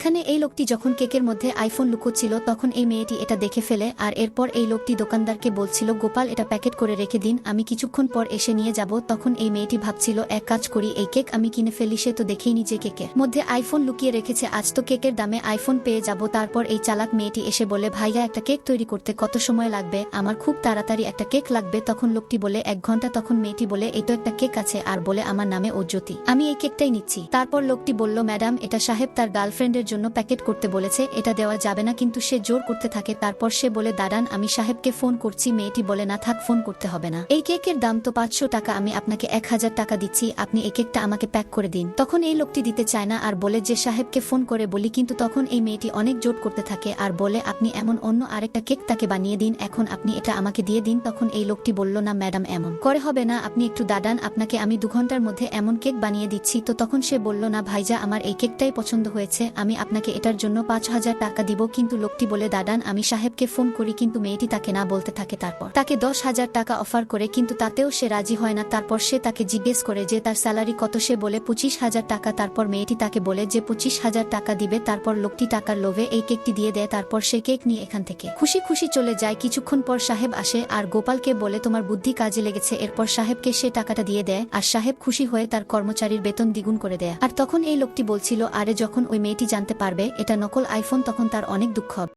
এখানে এই লোকটি যখন কেকের মধ্যে আইফোন লুকোচ্ছিল তখন এই মেয়েটি এটা দেখে ফেলে, আর এরপর এই লোকটি দোকানদারকে বলছিল গোপাল এটা প্যাকেট করে রেখে দিন, আমি কিছুক্ষণ পর এসে নিয়ে যাব। তখন এই মেয়েটি ভাবছিল এক কাজ করি, এই কেক আমি কিনে ফেলি, সে তো দেখেই নিজে কেকের মধ্যে আইফোন লুকিয়ে রেখেছে, আজ তো কেকের দামে আইফোন পেয়ে যাব। তারপর এই চালাক মেয়েটি এসে বলে ভাইয়া একটা কেক তৈরি করতে কত সময় লাগবে, আমার খুব তাড়াতাড়ি একটা কেক লাগবে। তখন লোকটি বলে 1 ঘন্টা। তখন মেয়েটি বলে এই তো একটা কেক আছে, আর বলে আমার নামে অজ্যোতি, আমি এই কেকটাই নিচ্ছি। তারপর লোকটি বলল ম্যাডাম এটা সাহেব তার গার্লফ্রেন্ডের জন্য প্যাকেট করতে বলেছে, এটা দেওয়া যাবে না, কিন্তু সে জোর করতে থাকে। তারপর সে বলে দাঁড়ান আমি সাহেবকে ফোন করছি। মেয়েটি বলে না থাক, ফোন করতে হবে না, এই কেকের দাম তো 500 টাকা, আমি আপনাকে 1000 টাকা দিচ্ছি, আপনি এই কেকটা আমাকে প্যাক করে দিন। তখন এই লোকটি দিতে চায় না আর বলে যে সাহেবকে ফোন করে বলি, কিন্তু তখন এই মেয়েটি অনেক জোর করতে থাকে আর বলে আপনি এমন অন্য আরেকটা কেক তাকে বানিয়ে দিন, এখন আপনি এটা আমাকে দিয়ে দিন। তখন এই লোকটি বলল না ম্যাডাম এমন করে হবে না, আপনি একটু দাঁড়ান, আপনাকে আমি 2 ঘন্টার মধ্যে এমন কেক বানিয়ে দিচ্ছি। তো তখন সে বলল না ভাইজা আমার এই কেকটাই পছন্দ হয়েছে, আমি আপনাকে এটার জন্য 5000 টাকা দিব। কিন্তু লোকটি বলে দাঁড়ান আমি সাহেবকে ফোন করি, কিন্তু মেয়েটি তাকে না বলতে থাকে। তারপর তাকে 10,000 টাকা অফার করে, কিন্তু তাতেও সে রাজি হয় না। তারপর সে তাকে জিজ্ঞেস করে যে তার স্যালারি কত, সে বলে 25,000 টাকা। তারপর মেয়েটি তাকে বলে যে 25,000 টাকা দিবে। তারপর লোকটি টাকার লোভে এই কেকটি দিয়ে দেয়। তারপর সে কেক নিয়ে এখান থেকে খুশি খুশি চলে যায়। কিছুক্ষণ পর সাহেব আসে আর গোপালকে বলে তোমার বুদ্ধি কাজে লেগেছে। এরপর সাহেবকে সে টাকাটা দিয়ে দেয় আর সাহেব খুশি হয়ে তার কর্মচারীর বেতন দ্বিগুণ করে দেয়। আর তখন এই লোকটি বলছিল আরে যখন ওই মেয়েটি জানতে পারবে এটা নকল আইফোন তখন তার অনেক দুঃখ হবে।